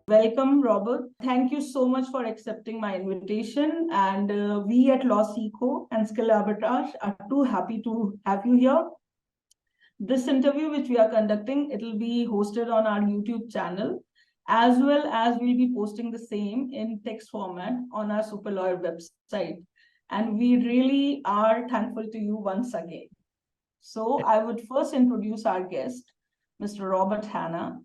Welcome, Robert. Thank you so much for accepting my invitation. And we at LawSikho and Skill Arbitrage are too happy to have you here. This interview, which we are conducting, it will be hosted on our YouTube channel, as well as we'll be posting the same in text format on our Super Lawyer website. And we really are thankful to you once again. So I would first introduce our guest, Mr. Robert Hanna.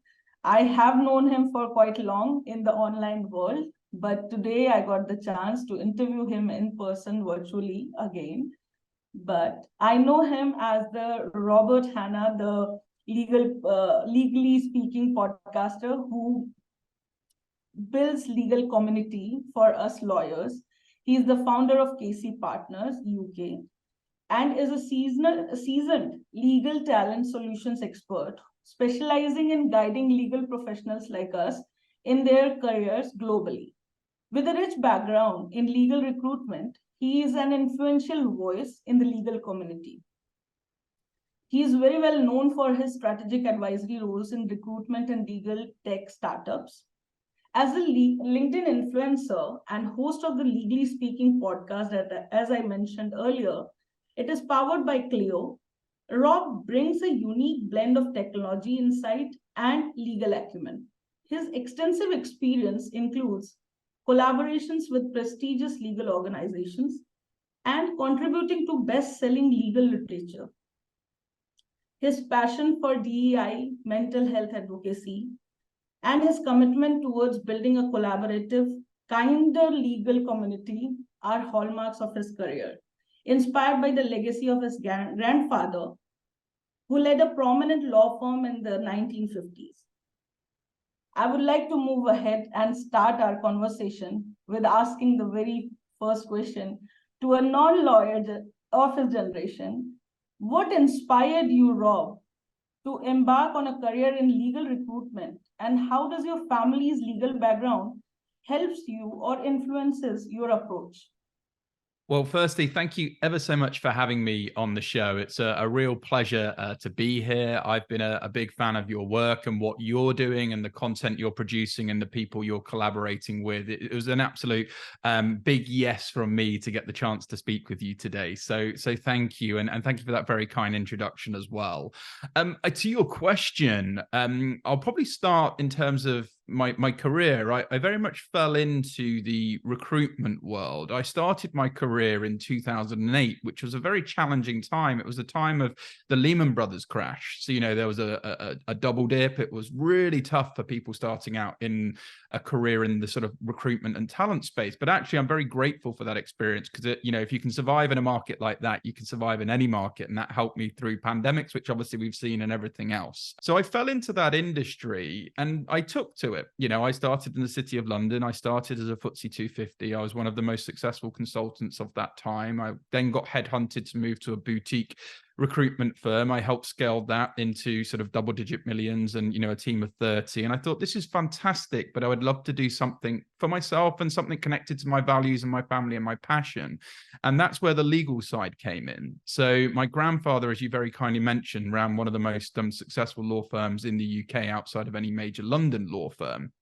I have known him for quite long in the online world, but today I got the chance to interview him in person virtually again. But I know him as the Robert Hanna, the legally speaking podcaster who builds legal community for us lawyers. He's the founder of KC Partners UK and is a seasoned legal talent solutions expert, specializing in guiding legal professionals like us in their careers globally. With a rich background in legal recruitment, he is an influential voice in the legal community. He is very well known for his strategic advisory roles in recruitment and legal tech startups. As a LinkedIn influencer and host of the Legally Speaking podcast, that, as I mentioned earlier, it is powered by Clio. Rob brings a unique blend of technology insight and legal acumen. His extensive experience includes collaborations with prestigious legal organizations and contributing to best-selling legal literature. His passion for DEI, mental health advocacy, and his commitment towards building a collaborative, kinder legal community are hallmarks of his career, inspired by the legacy of his grandfather, who led a prominent law firm in the 1950s. I would like to move ahead and start our conversation with asking the very first question to a non-lawyer of his generation. What inspired you, Rob, to embark on a career in legal recruitment, and how does your family's legal background helps you or influences your approach? Well, firstly, thank you ever so much for having me on the show. It's a real pleasure to be here. I've been a big fan of your work and what you're doing and the content you're producing and the people you're collaborating with. It was an absolute big yes from me to get the chance to speak with you today. So thank you. And thank you for that very kind introduction as well. To your question, I'll probably start in terms of my career. I very much fell into the recruitment world. I started my career in 2008, which was a very challenging time. It was a time of the Lehman Brothers crash. So, there was a double dip. It was really tough for people starting out in a career in the sort of recruitment and talent space. But actually, I'm very grateful for that experience because, if you can survive in a market like that, you can survive in any market. And that helped me through pandemics, which obviously we've seen and everything else. So I fell into that industry and I took to it. I started in the City of London. I started as a FTSE 250. I was one of the most successful consultants of that time. I then got headhunted to move to a boutique recruitment firm. I helped scale that into sort of double-digit millions and, a team of 30. And I thought, this is fantastic, but I would love to do something for myself and something connected to my values and my family and my passion. And that's where the legal side came in. So my grandfather, as you very kindly mentioned, ran one of the most successful law firms in the UK outside of any major London law firm.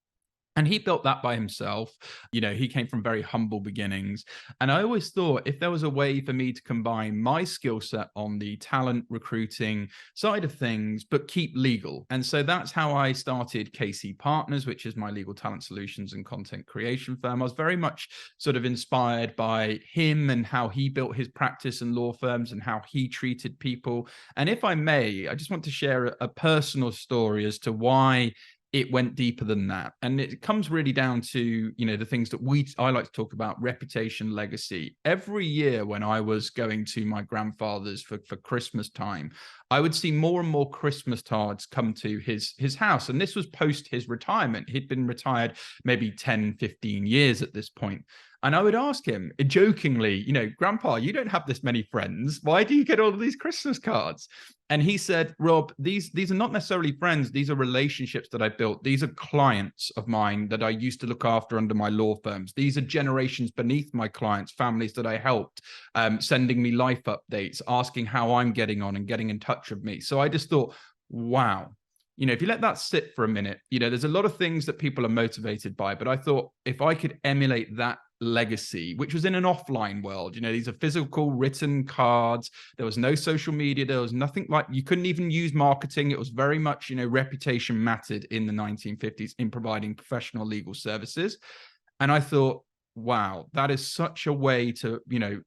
And he built that by himself. He came from very humble beginnings. And I always thought if there was a way for me to combine my skill set on the talent recruiting side of things, but keep legal. And so that's how I started KC Partners, which is my legal talent solutions and content creation firm. I was very much sort of inspired by him and how he built his practice and law firms and how he treated people. And if I may, I just want to share a personal story as to why it went deeper than that. And it comes really down to, the things that I like to talk about: reputation, legacy. Every year when I was going to my grandfather's for Christmas time, I would see more and more Christmas cards come to his house. And this was post his retirement. He'd been retired maybe 10, 15 years at this point. And I would ask him jokingly, Grandpa, you don't have this many friends. Why do you get all of these Christmas cards? And he said, Rob, these are not necessarily friends. These are relationships that I built. These are clients of mine that I used to look after under my law firms. These are generations beneath my clients, families that I helped, sending me life updates, asking how I'm getting on and getting in touch with me. So I just thought, wow. if you let that sit for a minute, there's a lot of things that people are motivated by, but I thought if I could emulate that legacy, which was in an offline world, these are physical written cards. There was no social media. There was nothing like, you couldn't even use marketing. It was very much, reputation mattered in the 1950s in providing professional legal services. And I thought, wow, that is such a way to,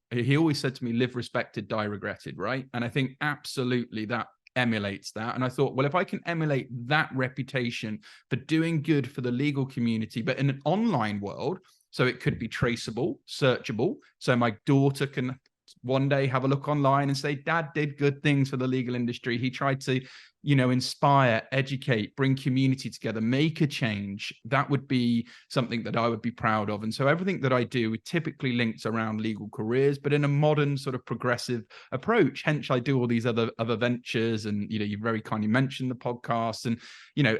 he always said to me, live respected, die regretted, right? And I think absolutely that emulates that. And I thought, well, if I can emulate that reputation for doing good for the legal community, but in an online world, so it could be traceable, searchable. So my daughter can one day have a look online and say, Dad did good things for the legal industry. He tried to, inspire, educate, bring community together, make a change. That would be something that I would be proud of. And so everything that I do typically links around legal careers, but in a modern sort of progressive approach. Hence, I do all these other ventures. And, you very kindly mentioned the podcast. And,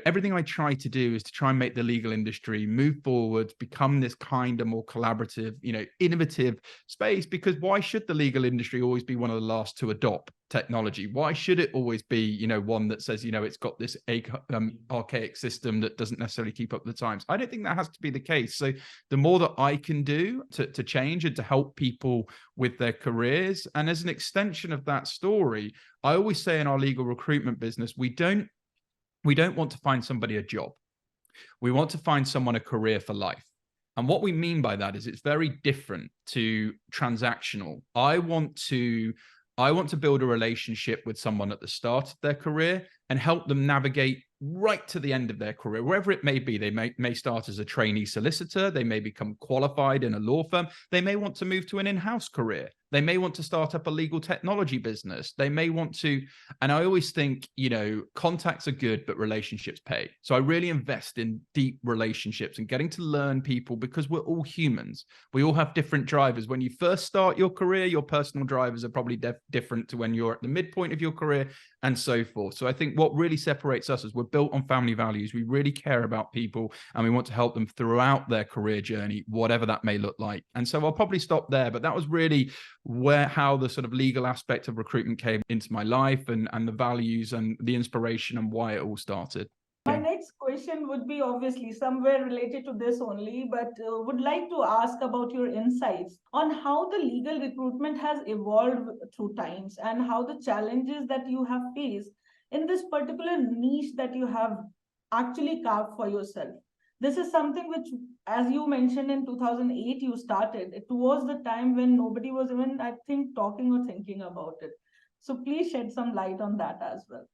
everything I try to do is to try and make the legal industry move forward, become this kinder, more collaborative, innovative space. Because why should the legal industry always be one of the last to adopt technology? Why should it always be, one that says, it's got this archaic system that doesn't necessarily keep up the times? I don't think that has to be the case. So the more that I can do to change and to help people with their careers, and as an extension of that story, I always say in our legal recruitment business, we don't want to find somebody a job. We want to find someone a career for life. And what we mean by that is it's very different to transactional. I want to build a relationship with someone at the start of their career and help them navigate right to the end of their career, wherever it may be. They may start as a trainee solicitor. They may become qualified in a law firm. They may want to move to an in-house career. They may want to start up a legal technology business. They may want to, and I always think, contacts are good, but relationships pay. So I really invest in deep relationships and getting to learn people, because we're all humans. We all have different drivers. When you first start your career, your personal drivers are probably different to when you're at the midpoint of your career, and so forth. So I think what really separates us is we're built on family values. We really care about people, and we want to help them throughout their career journey, whatever that may look like. And so I'll probably stop there, but that was really how the sort of legal aspect of recruitment came into my life, and the values and the inspiration and why it all started. My next question would be obviously somewhere related to this only, but would like to ask about your insights on how the legal recruitment has evolved through times, and how the challenges that you have faced in this particular niche that you have actually carved for yourself. This is something which, as you mentioned, in 2008 you started. It was the time when nobody was even, I think, talking or thinking about it. So please shed some light on that as well.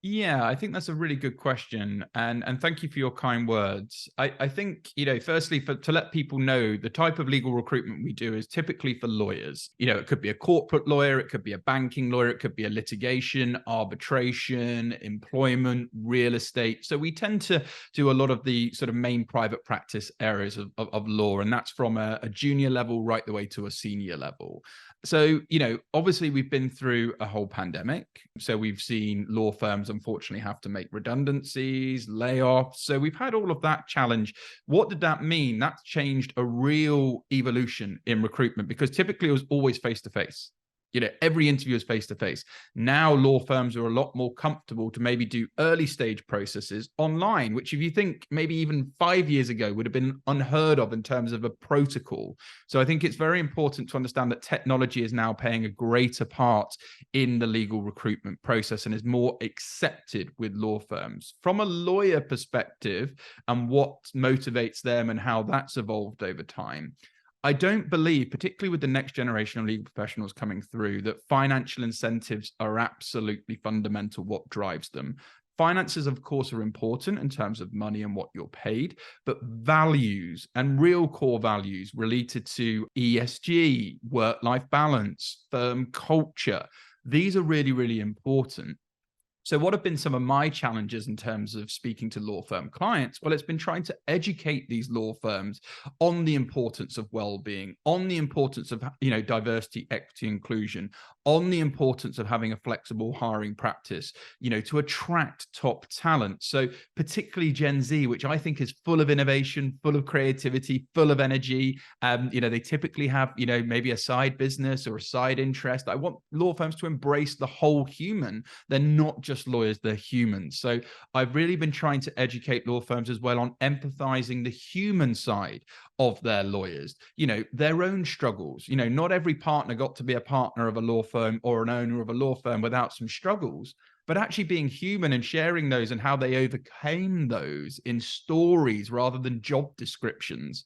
Yeah, I think that's a really good question. And thank you for your kind words. I think, firstly, to let people know, the type of legal recruitment we do is typically for lawyers. It could be a corporate lawyer, it could be a banking lawyer, it could be a litigation, arbitration, employment, real estate. So we tend to do a lot of the sort of main private practice areas of law, and that's from a junior level right the way to a senior level. So, obviously we've been through a whole pandemic. So we've seen law firms unfortunately have to make redundancies, layoffs. So we've had all of that challenge. What did that mean? That changed a real evolution in recruitment, because typically it was always face-to-face. Every interview is face-to-face. Now law firms are a lot more comfortable to maybe do early stage processes online, which if you think maybe even 5 years ago would have been unheard of in terms of a protocol. So I think it's very important to understand that technology is now playing a greater part in the legal recruitment process and is more accepted with law firms. From a lawyer perspective and what motivates them and how that's evolved over time, I don't believe, particularly with the next generation of legal professionals coming through, that financial incentives are absolutely fundamental what drives them. Finances, of course, are important in terms of money and what you're paid, but values and real core values related to ESG, work-life balance, firm culture, these are really, really important. So what have been some of my challenges in terms of speaking to law firm clients? Well, it's been trying to educate these law firms on the importance of well-being, on the importance of, diversity, equity, inclusion, on the importance of having a flexible hiring practice, to attract top talent. So particularly Gen Z, which I think is full of innovation, full of creativity, full of energy. They typically have, maybe a side business or a side interest. I want law firms to embrace the whole human. They're not just just lawyers, they're humans. So I've really been trying to educate law firms as well on empathizing the human side of their lawyers, their own struggles. Not every partner got to be a partner of a law firm or an owner of a law firm without some struggles, but actually being human and sharing those and how they overcame those in stories rather than job descriptions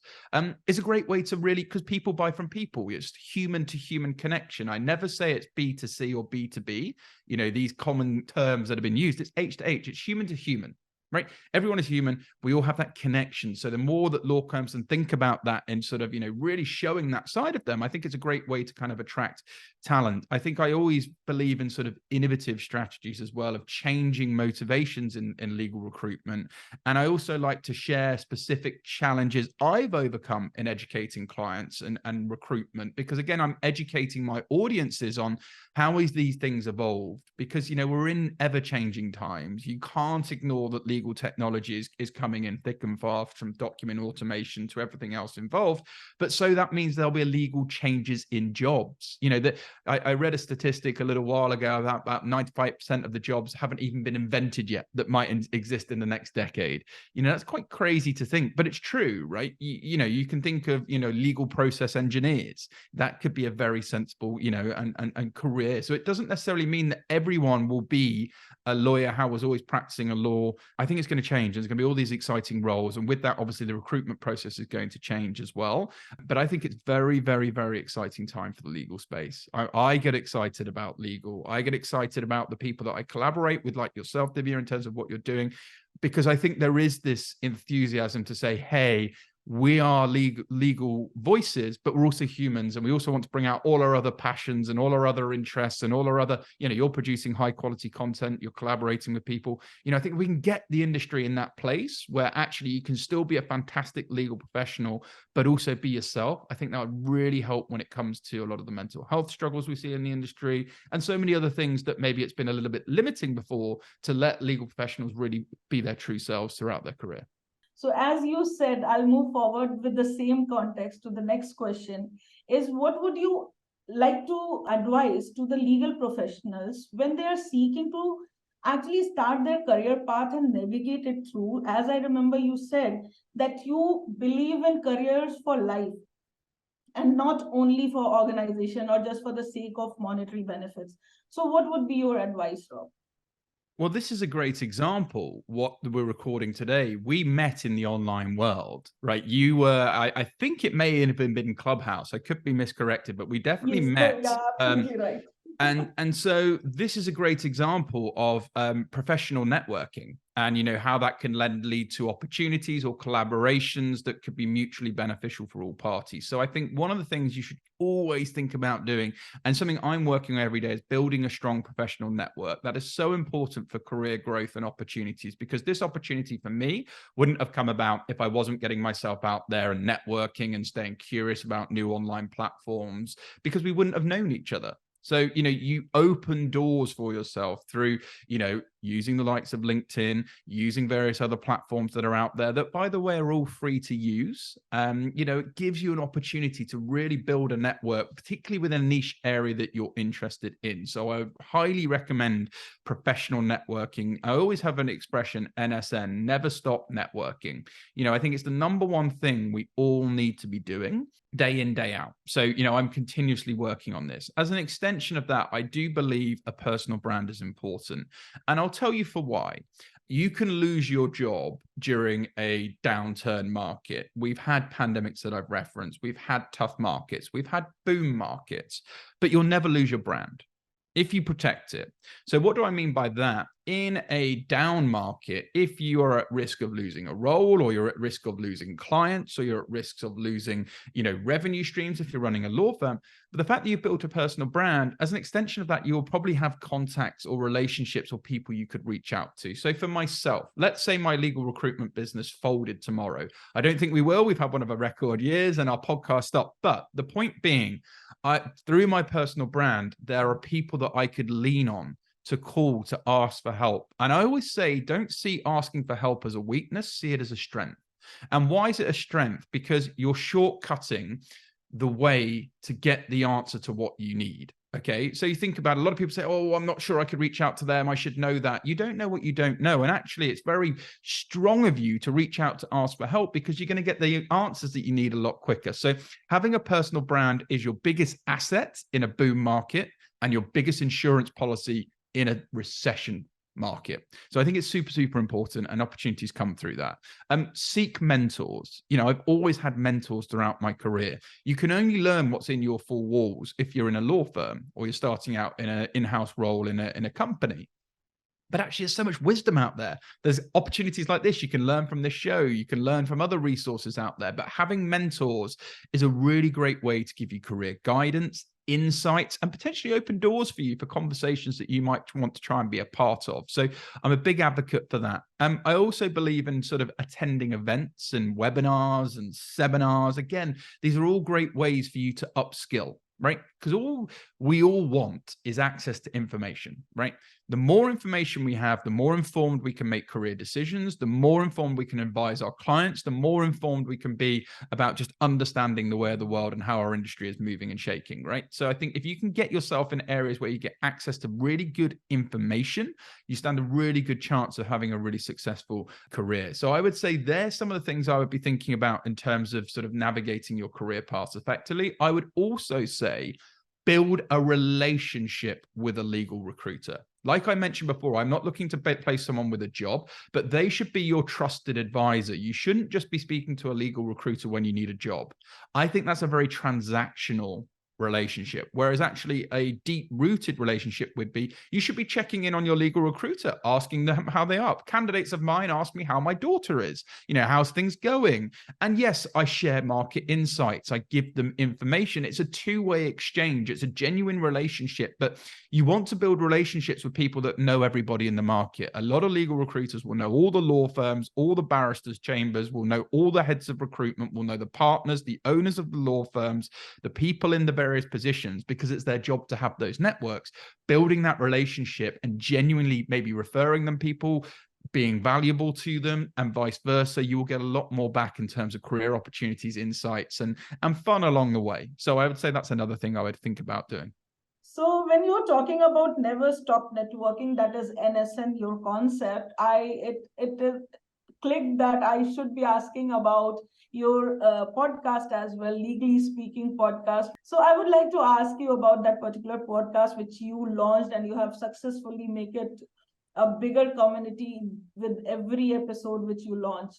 is a great way to really, because people buy from people. It's human to human connection. I never say it's B to C or B to B, these common terms that have been used. It's H to H. It's human to human. Right? Everyone is human. We all have that connection. So the more that law firms can think about that and sort of, really showing that side of them, I think it's a great way to kind of attract talent. I think I always believe in sort of innovative strategies as well of changing motivations in legal recruitment. And I also like to share specific challenges I've overcome in educating clients and recruitment, because again, I'm educating my audiences on how is these things evolved, because, we're in ever-changing times. You can't ignore that legal technology is coming in thick and fast, from document automation to everything else involved. But so that means there'll be legal changes in jobs. That I read a statistic a little while ago about 95% of the jobs haven't even been invented yet that might exist in the next decade. That's quite crazy to think, but it's true, right? You can think of, legal process engineers. That could be a very sensible, and career. So it doesn't necessarily mean that everyone will be a lawyer who was always practicing a law. I think it's going to change. There's going to be all these exciting roles. And with that, obviously, the recruitment process is going to change as well. But I think it's very, very, very exciting time for the legal space. I get excited about legal. I get excited about the people that I collaborate with, like yourself, Divya, in terms of what you're doing, because I think there is this enthusiasm to say, hey, we are legal voices, but we're also humans. And we also want to bring out all our other passions and all our other interests and all our other, you're producing high quality content, you're collaborating with people. I think we can get the industry in that place where actually you can still be a fantastic legal professional, but also be yourself. I think that would really help when it comes to a lot of the mental health struggles we see in the industry and so many other things that maybe it's been a little bit limiting before, to let legal professionals really be their true selves throughout their career. So as you said, I'll move forward with the same context to the next question is, what would you like to advise to the legal professionals when they are seeking to actually start their career path and navigate it through? As I remember, you said that you believe in careers for life and not only for organization or just for the sake of monetary benefits. So what would be your advice, Rob? Well, this is a great example. What we're recording today, we met in the online world, right? You were, I think it may have been Clubhouse. I could be miscorrected, but we definitely met. Yeah, absolutely right. And so this is a great example of professional networking, and how that can lead to opportunities or collaborations that could be mutually beneficial for all parties. So I think one of the things you should always think about doing, and something I'm working on every day, is building a strong professional network. That is so important for career growth and opportunities, because this opportunity for me wouldn't have come about if I wasn't getting myself out there and networking and staying curious about new online platforms, because we wouldn't have known each other. So, you open doors for yourself through, using the likes of LinkedIn, using various other platforms that are out there that, by the way, are all free to use. It gives you an opportunity to really build a network, particularly within a niche area that you're interested in. So I highly recommend professional networking. I always have an expression, NSN, never stop networking. I think it's the number one thing we all need to be doing day in, day out. So, I'm continuously working on this. As an extension of that, I do believe a personal brand is important. And I'll tell you for why. You can lose your job during a downturn market. We've had pandemics that I've referenced. We've had tough markets. We've had boom markets, but you'll never lose your brand if you protect it. So what do I mean by that? In a down market, if you are at risk of losing a role, or you're at risk of losing clients, or you're at risk of losing, revenue streams if you're running a law firm, but the fact that you've built a personal brand, as an extension of that, you'll probably have contacts or relationships or people you could reach out to. So for myself, let's say my legal recruitment business folded tomorrow. I don't think we will. We've had one of our record years and our podcast stopped. But the point being, through my personal brand, there are people that I could lean on to call, to ask for help. And I always say, don't see asking for help as a weakness, see it as a strength. And why is it a strength? Because you're shortcutting the way to get the answer to what you need. Okay, so you think about, a lot of people say, oh, I'm not sure I could reach out to them, I should know that. You don't know what you don't know. And actually, it's very strong of you to reach out to ask for help, because you're going to get the answers that you need a lot quicker. So having a personal brand is your biggest asset in a boom market and your biggest insurance policy in a recession market. So I think it's super, super important, and opportunities come through that. Seek mentors. I've always had mentors throughout my career. You can only learn what's in your four walls if you're in a law firm or you're starting out in an in-house role in a company. But actually, there's so much wisdom out there. There's opportunities like this. You can learn from this show. You can learn from other resources out there. But having mentors is a really great way to give you career guidance, insights, and potentially open doors for you for conversations that you might want to try and be a part of. So I'm a big advocate for that. I also believe in sort of attending events and webinars and seminars. Again, these are all great ways for you to upskill, right? Because all we all want is access to information, right? The more information we have, the more informed we can make career decisions, the more informed we can advise our clients, the more informed we can be about just understanding the way of the world and how our industry is moving and shaking, right? So I think if you can get yourself in areas where you get access to really good information, you stand a really good chance of having a really successful career. So I would say there's some of the things I would be thinking about in terms of sort of navigating your career path effectively. I would also say build a relationship with a legal recruiter. Like I mentioned before, I'm not looking to place someone with a job, but they should be your trusted advisor. You shouldn't just be speaking to a legal recruiter when you need a job. I think that's a very transactional relationship, whereas actually a deep-rooted relationship would be, you should be checking in on your legal recruiter, asking them how they are. Candidates of mine ask me how my daughter is, how's things going? And yes, I share market insights, I give them information. It's a two-way exchange, it's a genuine relationship. But you want to build relationships with people that know everybody in the market. A lot of legal recruiters will know all the law firms, all the barristers' chambers, will know all the heads of recruitment, will know the partners, the owners of the law firms, the people in the various positions, because it's their job to have those networks. Building that relationship and genuinely maybe referring them people, being valuable to them, and vice versa, you will get a lot more back in terms of career opportunities, insights, and fun along the way. So I would say that's another thing I would think about doing. So when you're talking about never stop networking, that is NSN, your concept, it clicked that I should be asking about your podcast as well, Legally Speaking podcast. So I would like to ask you about that particular podcast which you launched, and you have successfully make it a bigger community with every episode which you launch.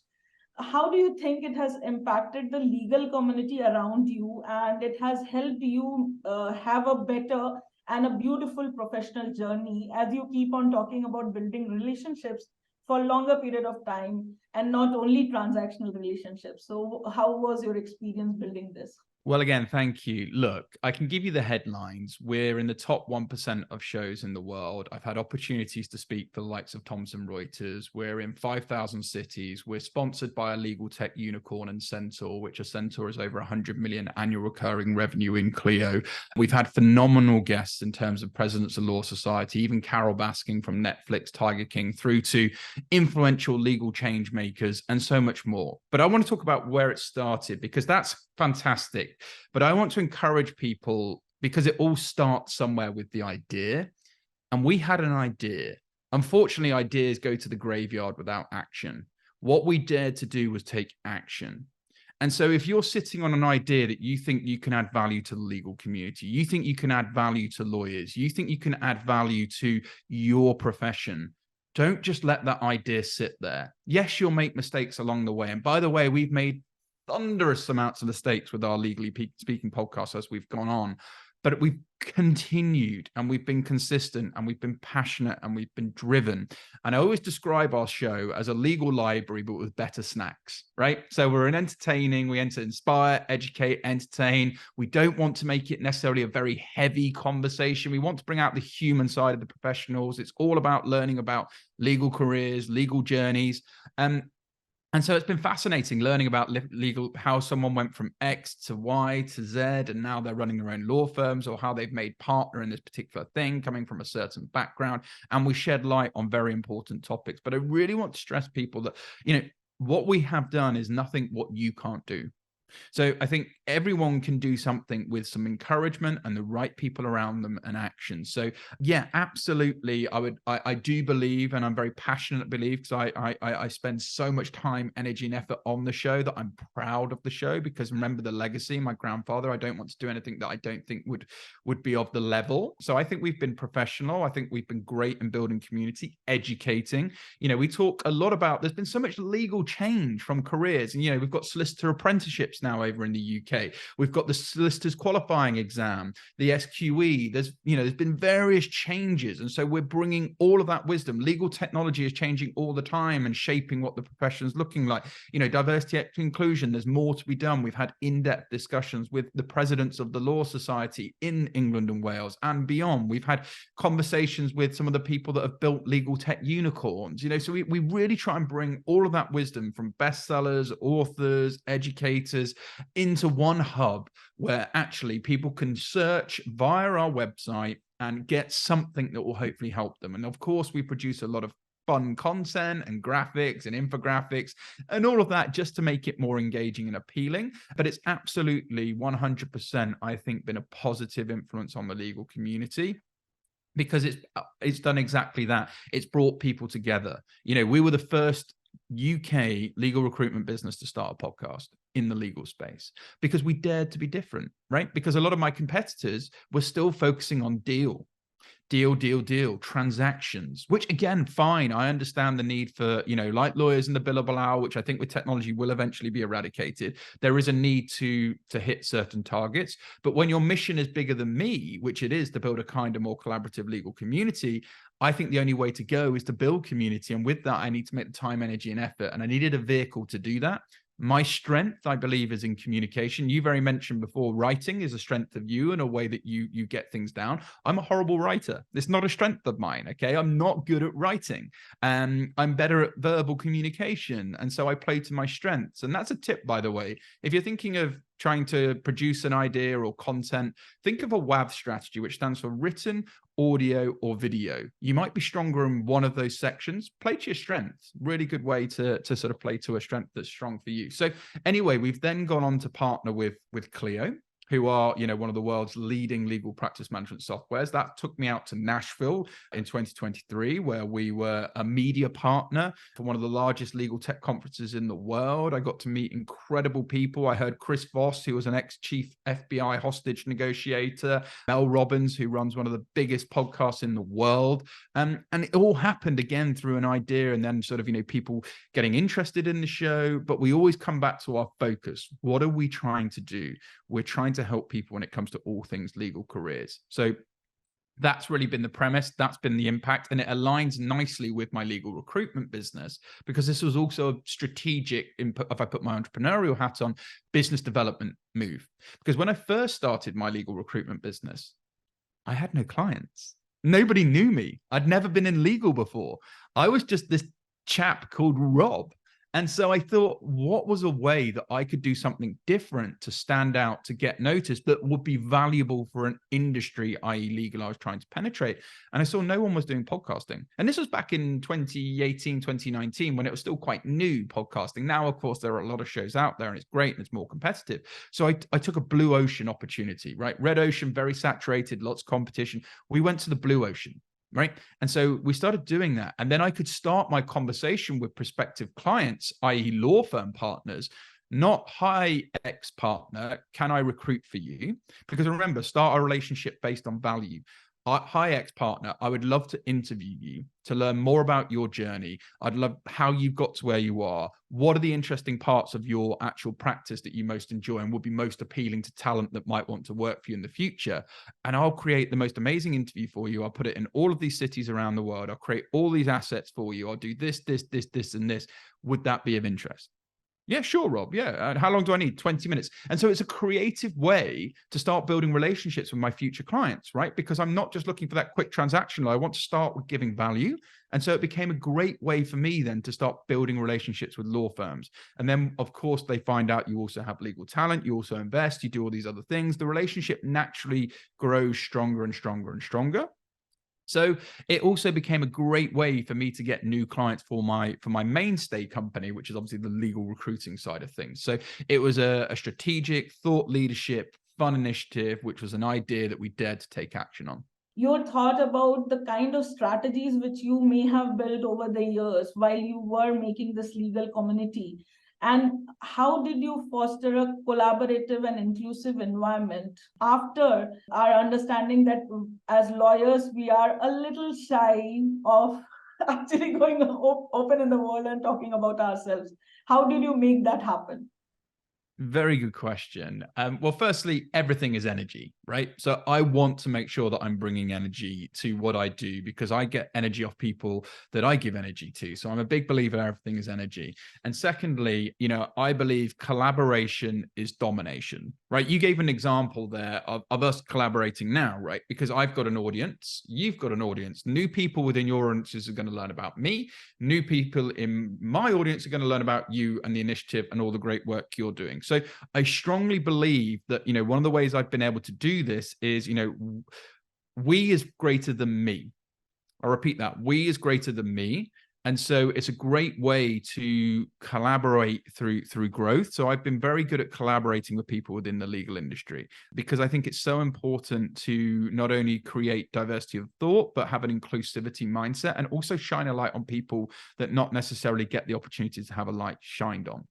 How do you think it has impacted the legal community around you, and it has helped you have a better and a beautiful professional journey, as you keep on talking about building relationships for a longer period of time and not only transactional relationships? So how was your experience building this? Well, again, thank you. Look, I can give you the headlines. We're in the top 1% of shows in the world. I've had opportunities to speak for the likes of Thomson Reuters. We're in 5,000 cities. We're sponsored by a legal tech unicorn and Centaur, which a Centaur is over 100 million annual recurring revenue in Clio. We've had phenomenal guests in terms of presidents of Law Society, even Carol Baskin from Netflix, Tiger King, through to influential legal change makers, and so much more. But I want to talk about where it started, because that's fantastic. But I want to encourage people, because it all starts somewhere with the idea. And we had an idea. Unfortunately, ideas go to the graveyard without action. What we dared to do was take action. And so if you're sitting on an idea that you think you can add value to the legal community, you think you can add value to lawyers, you think you can add value to your profession, don't just let that idea sit there. Yes, you'll make mistakes along the way. And by the way, we've made thunderous amounts of mistakes with our Legally Speaking podcast as we've gone on, but we've continued, and we've been consistent, and we've been passionate, and we've been driven. And I always describe our show as a legal library, but with better snacks, right? So we're an entertaining, we aim to inspire, educate, entertain. We don't want to make it necessarily a very heavy conversation. We want to bring out the human side of the professionals. It's all about learning about legal careers, legal journeys. And so it's been fascinating learning about legal, how someone went from X to Y to Z, and now they're running their own law firms, or how they've made partner in this particular thing, coming from a certain background. And we shed light on very important topics. But I really want to stress people that, what we have done is nothing what you can't do. So I think everyone can do something with some encouragement and the right people around them and action. So yeah, absolutely. I do believe, and I'm very passionate believe, because I spend so much time, energy, and effort on the show, that I'm proud of the show, because remember the legacy, my grandfather, I don't want to do anything that I don't think would be of the level. So I think we've been professional. I think we've been great in building community, educating. We talk a lot about, there's been so much legal change from careers, and we've got solicitor apprenticeships now over in the UK. We've got the solicitors qualifying exam, the SQE. There's been various changes, and so we're bringing all of that wisdom. Legal technology is changing all the time and shaping what the profession is looking like. Diversity, equity, inclusion. There's more to be done. We've had in-depth discussions with the presidents of the Law Society in England and Wales and beyond. We've had conversations with some of the people that have built legal tech unicorns. So we really try and bring all of that wisdom from bestsellers, authors, educators into one hub where actually people can search via our website and get something that will hopefully help them. And of course, we produce a lot of fun content and graphics and infographics and all of that just to make it more engaging and appealing. But it's absolutely 100%, I think, been a positive influence on the legal community, because it's done exactly that. It's brought people together. We were the first UK legal recruitment business to start a podcast in the legal space, because we dared to be different, right? Because a lot of my competitors were still focusing on deal, transactions, which again, fine. I understand the need for, like lawyers in the billable hour, which I think with technology will eventually be eradicated. There is a need to hit certain targets. But when your mission is bigger than me, which it is to build a kind of more collaborative legal community, I think the only way to go is to build community. And with that, I need to make the time, energy, and effort. And I needed a vehicle to do that. My strength, I believe, is in communication. You very mentioned before, writing is a strength of you and a way that you get things down. I'm a horrible writer. It's not a strength of mine, okay? I'm not good at writing. I'm better at verbal communication. And so I play to my strengths. And that's a tip, by the way. If you're thinking of trying to produce an idea or content, think of a WAV strategy, which stands for written, audio, or video. You might be stronger in one of those sections. Play to your strengths. Really good way to sort of play to a strength that's strong for you. So anyway, we've then gone on to partner with Clio, who are, one of the world's leading legal practice management softwares. That took me out to Nashville in 2023, where we were a media partner for one of the largest legal tech conferences in the world. I got to meet incredible people. I heard Chris Voss, who was an ex-chief FBI hostage negotiator, Mel Robbins, who runs one of the biggest podcasts in the world. And it all happened again through an idea, and then sort of, people getting interested in the show. But we always come back to our focus. What are we trying to do? We're trying to help people when it comes to all things legal careers. So that's really been the premise. That's been the impact. And it aligns nicely with my legal recruitment business, because this was also a strategic, if I put my entrepreneurial hat on, business development move. Because when I first started my legal recruitment business, I had no clients. Nobody knew me. I'd never been in legal before. I was just this chap called Rob. And so I thought, what was a way that I could do something different to stand out, to get noticed, that would be valuable for an industry, i.e. legal, I was trying to penetrate. And I saw no one was doing podcasting. And this was back in 2018, 2019, when it was still quite new, podcasting. Now, of course, there are a lot of shows out there and it's great and it's more competitive. So I took a blue ocean opportunity, right? Red ocean, very saturated, lots of competition. We went to the blue ocean. Right. And so we started doing that. And then I could start my conversation with prospective clients, i.e. law firm partners, not hi ex-partner, can I recruit for you? Because remember, start a relationship based on value. Hi ex-partner, I would love to interview you to learn more about your journey. I'd love how you got to where you are. What are the interesting parts of your actual practice that you most enjoy and would be most appealing to talent that might want to work for you in the future? And I'll create the most amazing interview for you. I'll put it in all of these cities around the world. I'll create all these assets for you. I'll do this, and this. Would that be of interest? Yeah, sure, Rob. Yeah. And how long do I need? 20 minutes. And so it's a creative way to start building relationships with my future clients, right? Because I'm not just looking for that quick transactional. I want to start with giving value. And so it became a great way for me then to start building relationships with law firms. And then, of course, they find out you also have legal talent. You also invest. You do all these other things. The relationship naturally grows stronger and stronger and stronger. So it also became a great way for me to get new clients for my mainstay company, which is obviously the legal recruiting side of things. So it was a strategic thought leadership, fun initiative, which was an idea that we dared to take action on. Your thought about the kind of strategies which you may have built over the years while you were making this legal community, and how did you foster a collaborative and inclusive environment after our understanding that as lawyers we are a little shy of actually going open in the world and talking about ourselves? How did you make that happen? Very good question. Well, firstly, everything is energy, right? So I want to make sure that I'm bringing energy to what I do because I get energy off people that I give energy to. So I'm a big believer everything is energy. And secondly, I believe collaboration is domination, right? You gave an example there of us collaborating now, right? Because I've got an audience, you've got an audience, new people within your audiences are going to learn about me, new people in my audience are going to learn about you and the initiative and all the great work you're doing. So I strongly believe that, one of the ways I've been able to do this is, we is greater than me. I'll repeat that. We is greater than me. And so it's a great way to collaborate through growth. So I've been very good at collaborating with people within the legal industry because I think it's so important to not only create diversity of thought, but have an inclusivity mindset and also shine a light on people that not necessarily get the opportunity to have a light shined on.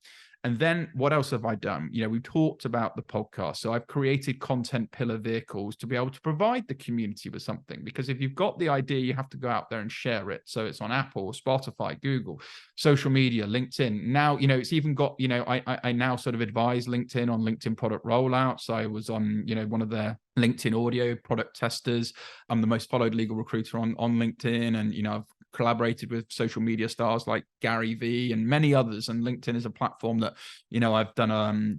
And then what else have I done? We've talked about the podcast. So I've created content pillar vehicles to be able to provide the community with something, because if you've got the idea, you have to go out there and share it. So it's on Apple, Spotify, Google, social media, LinkedIn. Now, it's even got, I now sort of advise LinkedIn on LinkedIn product rollouts. I was on, one of their LinkedIn audio product testers. I'm the most followed legal recruiter on LinkedIn. And, I've collaborated with social media stars like Gary V and many others, and LinkedIn is a platform that I've done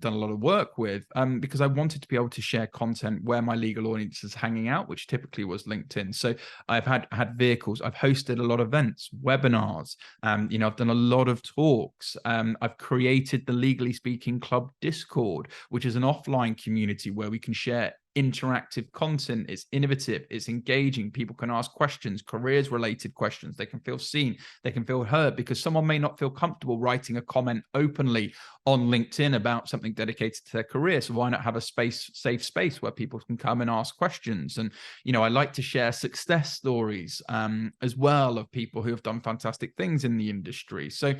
a lot of work with because I wanted to be able to share content where my legal audience is hanging out, which typically was LinkedIn. So I've had vehicles, I've hosted a lot of events, webinars, I've done a lot of talks. I've created the Legally Speaking Club Discord, which is an offline community where we can share interactive content. It's innovative, it's engaging. People can ask questions, careers related questions. They can feel seen, they can feel heard, because someone may not feel comfortable writing a comment openly on LinkedIn about something dedicated to their career. So why not have a safe space where people can come and ask questions? And, I like to share success stories as well of people who have done fantastic things in the industry. So,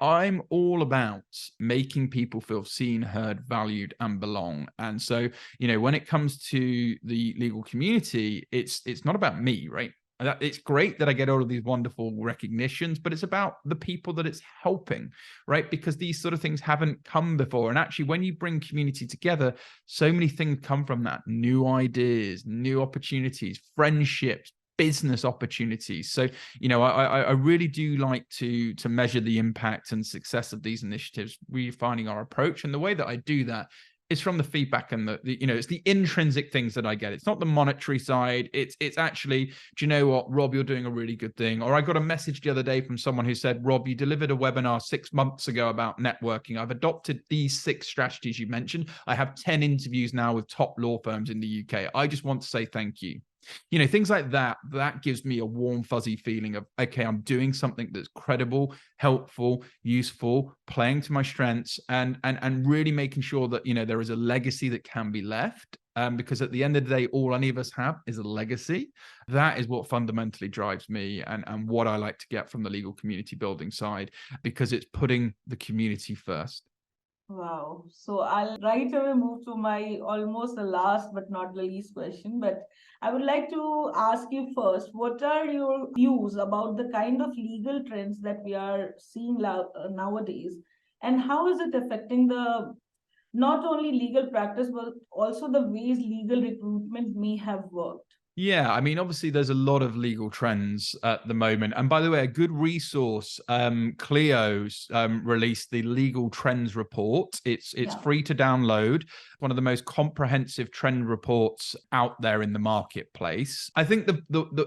I'm all about making people feel seen, heard, valued, and belong. And so, when it comes to the legal community, it's not about me, right? It's great that I get all of these wonderful recognitions, but it's about the people that it's helping, right? Because these sort of things haven't come before. And actually, when you bring community together, so many things come from that: new ideas, new opportunities, friendships, business opportunities. So, I really do like to measure the impact and success of these initiatives, refining our approach. And the way that I do that is from the feedback and the it's the intrinsic things that I get. It's not the monetary side. It's actually, do you know what, Rob, you're doing a really good thing. Or I got a message the other day from someone who said, Rob, you delivered a webinar 6 months ago about networking. I've adopted these 6 strategies you mentioned. I have 10 interviews now with top law firms in the UK. I just want to say thank you. Things like that gives me a warm, fuzzy feeling of, okay, I'm doing something that's credible, helpful, useful, playing to my strengths, and really making sure that, there is a legacy that can be left. Because at the end of the day, all any of us have is a legacy. That is what fundamentally drives me and what I like to get from the legal community building side, because it's putting the community first. Wow. So I'll right away move to my almost the last but not the least question. But I would like to ask you first, what are your views about the kind of legal trends that we are seeing nowadays? And how is it affecting the not only legal practice, but also the ways legal recruitment may have worked? Yeah, I mean, obviously, there's a lot of legal trends at the moment. And by the way, a good resource, Clio's released the Legal Trends Report. It's free to download. One of the most comprehensive trend reports out there in the marketplace. I think the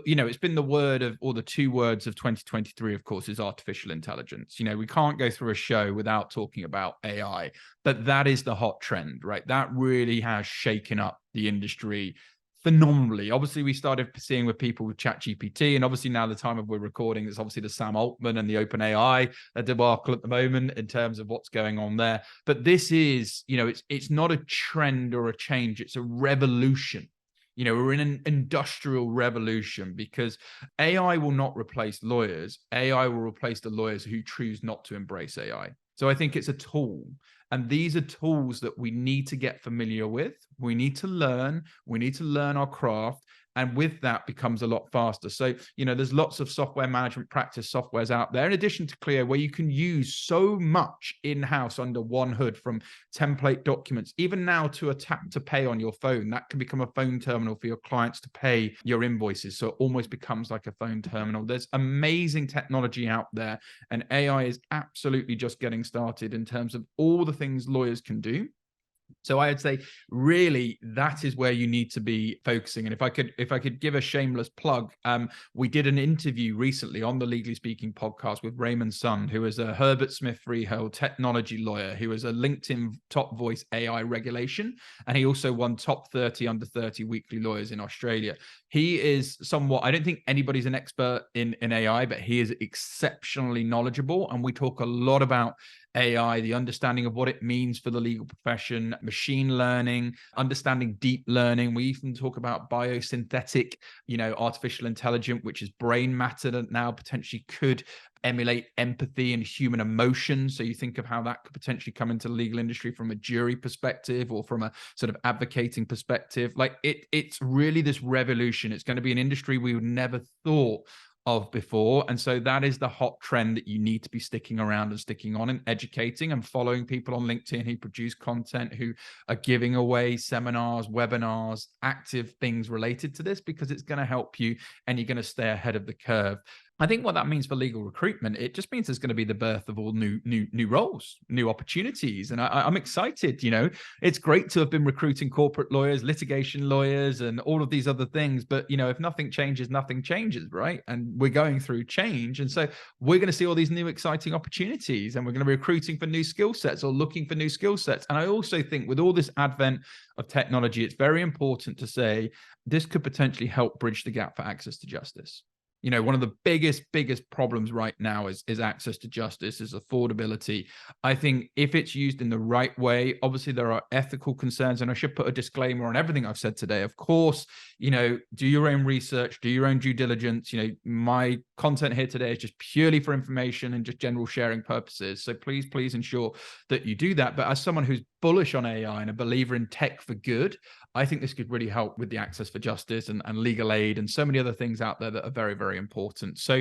it's been the word of, or the 2 words of 2023, of course, is artificial intelligence. We can't go through a show without talking about AI, but that is the hot trend, right? That really has shaken up the industry phenomenally. Obviously, we started seeing with people with ChatGPT, and obviously now the time of we're recording, it's obviously the Sam Altman and the OpenAI debacle at the moment in terms of what's going on there. But this is, it's not a trend or a change, it's a revolution. We're in an industrial revolution because AI will not replace lawyers. AI will replace the lawyers who choose not to embrace AI. So I think it's a tool. And these are tools that we need to get familiar with. We need to learn. We need to learn our craft. And with that becomes a lot faster. So, there's lots of software management practice softwares out there, in addition to Clio, where you can use so much in-house under one hood, from template documents, even now to a tap to pay on your phone. That can become a phone terminal for your clients to pay your invoices. So it almost becomes like a phone terminal. There's amazing technology out there, and AI is absolutely just getting started in terms of all the things lawyers can do. So I'd say really that is where you need to be focusing. And if I could give a shameless plug, we did an interview recently on the Legally Speaking podcast with Raymond Sun, who is a Herbert Smith Freehold technology lawyer, who is a LinkedIn top voice AI regulation. And he also won top 30 under 30 weekly lawyers in Australia. He is somewhat, I don't think anybody's an expert in AI, but he is exceptionally knowledgeable. And we talk a lot about AI, the understanding of what it means for the legal profession, machine learning, understanding deep learning. We even talk about biosynthetic, artificial intelligence, which is brain matter that now potentially could emulate empathy and human emotion. So you think of how that could potentially come into the legal industry from a jury perspective or from a sort of advocating perspective. Like it's really this revolution. It's going to be an industry we would never thought of before. And so that is the hot trend that you need to be sticking around and sticking on and educating and following people on LinkedIn who produce content, who are giving away seminars, webinars, active things related to this, because it's going to help you and you're going to stay ahead of the curve. I think what that means for legal recruitment, it just means there's going to be the birth of all new roles, new opportunities. And I'm excited. It's great to have been recruiting corporate lawyers, litigation lawyers, and all of these other things. But, if nothing changes, nothing changes, right? And we're going through change. And so we're going to see all these new exciting opportunities, and we're going to be recruiting for new skill sets or looking for new skill sets. And I also think with all this advent of technology, it's very important to say this could potentially help bridge the gap for access to justice. One of the biggest problems right now is access to justice, is affordability. I think if it's used in the right way, obviously there are ethical concerns, and I should put a disclaimer on everything I've said today. Of course, do your own research, do your own due diligence. My content here today is just purely for information and just general sharing purposes. So please ensure that you do that. But as someone who's bullish on AI and a believer in tech for good, I think this could really help with the access for justice and legal aid and so many other things out there that are very, very important. So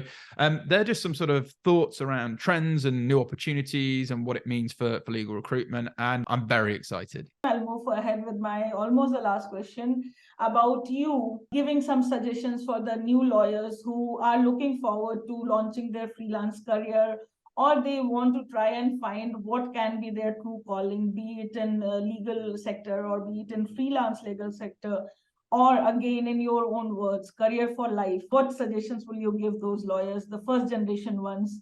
they're just some sort of thoughts around trends and new opportunities and what it means for legal recruitment. And I'm very excited. I'll move ahead with my almost the last question about you giving some suggestions for the new lawyers who are looking forward to launching their freelance career, or they want to try and find what can be their true calling, be it in legal sector or be it in freelance legal sector, or again, in your own words, career for life. What suggestions will you give those lawyers, the first generation ones,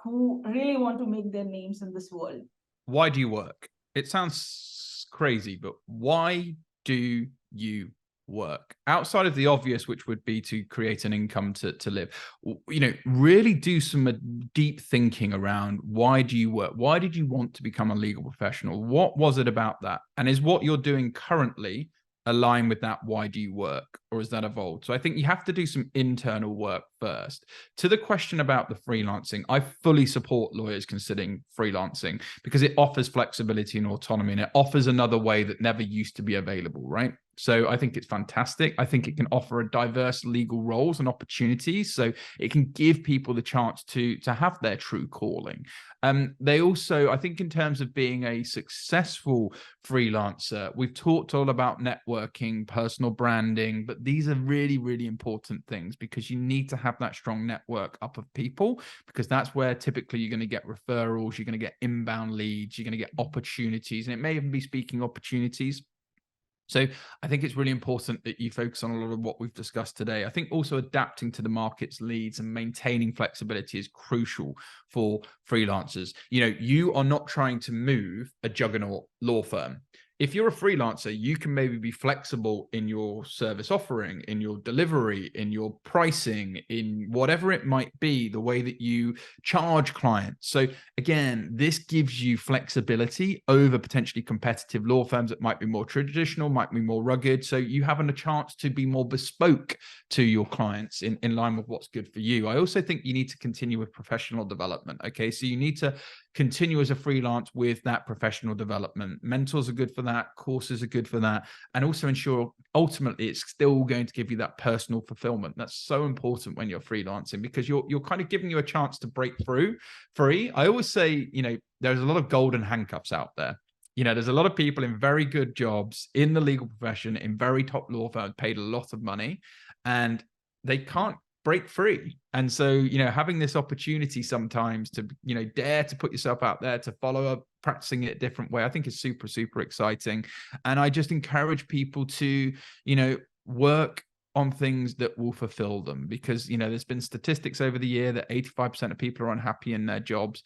who really want to make their names in this world? Why do you work? It sounds crazy, but why do you work? Outside of the obvious, which would be to create an income to live, really do some deep thinking around why do you work? Why did you want to become a legal professional? What was it about that? And is what you're doing currently align with that? Why do you work? Or is that evolved? So I think you have to do some internal work first. To the question about the freelancing, I fully support lawyers considering freelancing because it offers flexibility and autonomy, and it offers another way that never used to be available, right? So I think it's fantastic. I think it can offer a diverse legal roles and opportunities. So it can give people the chance to have their true calling. They also, I think in terms of being a successful freelancer, we've talked all about networking, personal branding, but these are really, really important things because you need to have that strong network up of people, because that's where typically you're going to get referrals, you're going to get inbound leads, you're going to get opportunities, and it may even be speaking opportunities. So I think it's really important that you focus on a lot of what we've discussed today. I think also adapting to the market's leads and maintaining flexibility is crucial for freelancers. You are not trying to move a juggernaut law firm. if you're a freelancer, you can maybe be flexible in your service offering, in your delivery, in your pricing, in whatever it might be, the way that you charge clients. So again, this gives you flexibility over potentially competitive law firms that might be more traditional, might be more rugged. So you having a chance to be more bespoke to your clients in line with what's good for you. I also think you need to continue with professional development. Okay, so you need to continue as a freelance with that professional development. Mentors are good for that, courses are good for that, and also ensure ultimately it's still going to give you that personal fulfillment. That's so important when you're freelancing, because you're kind of giving you a chance to break through free. I always say, there's a lot of golden handcuffs out there. There's a lot of people in very good jobs in the legal profession, in very top law firms, paid a lot of money, and they can't break free. And so, having this opportunity sometimes to, dare to put yourself out there, to follow up, practicing it a different way, I think is super, super exciting. And I just encourage people to, work on things that will fulfill them, because, there's been statistics over the year that 85% of people are unhappy in their jobs.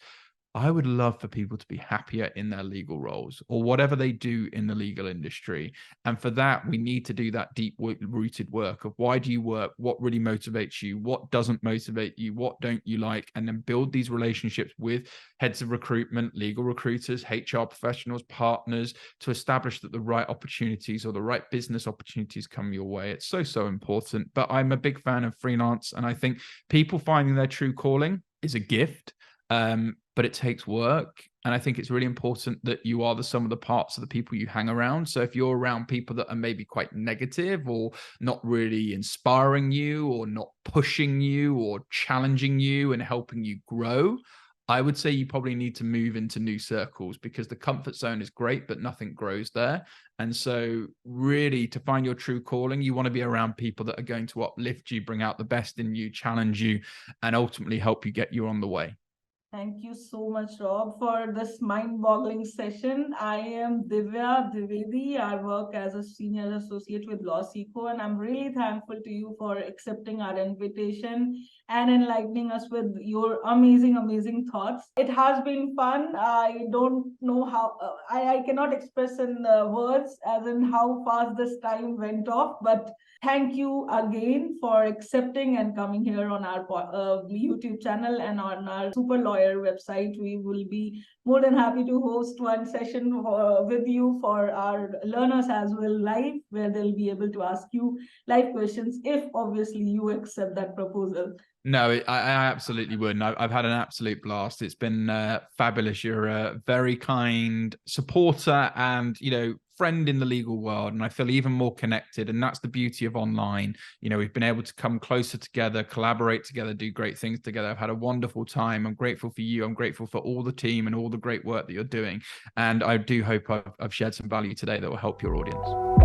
I would love for people to be happier in their legal roles or whatever they do in the legal industry. And for that, we need to do that deep rooted work of why do you work? What really motivates you? What doesn't motivate you? What don't you like? And then build these relationships with heads of recruitment, legal recruiters, HR professionals, partners, to establish that the right opportunities or the right business opportunities come your way. It's so, so important. But I'm a big fan of freelance. And I think people finding their true calling is a gift. But it takes work. And I think it's really important that you are the sum of the parts of the people you hang around. So if you're around people that are maybe quite negative or not really inspiring you or not pushing you or challenging you and helping you grow, I would say you probably need to move into new circles, because the comfort zone is great, but nothing grows there. And so really, to find your true calling, you want to be around people that are going to uplift you, bring out the best in you, challenge you, and ultimately help you get you on the way. Thank you so much, Rob, for this mind-boggling session. I am Divya Dwivedi. I work as a senior associate with LawSikho, and I'm really thankful to you for accepting our invitation and enlightening us with your amazing, amazing thoughts. It has been fun. I don't know how, I cannot express in words as in how fast this time went off, but thank you again for accepting and coming here on our YouTube channel and on our Super Lawyer website. We will be more than happy to host one session with you for our learners as well, live, where they'll be able to ask you live questions if obviously you accept that proposal. No, I absolutely would. And I've had an absolute blast. It's been fabulous. You're a very kind supporter and, friend in the legal world. And I feel even more connected. And that's the beauty of online. We've been able to come closer together, collaborate together, do great things together. I've had a wonderful time. I'm grateful for you. I'm grateful for all the team and all the great work that you're doing. And I do hope I've shared some value today that will help your audience.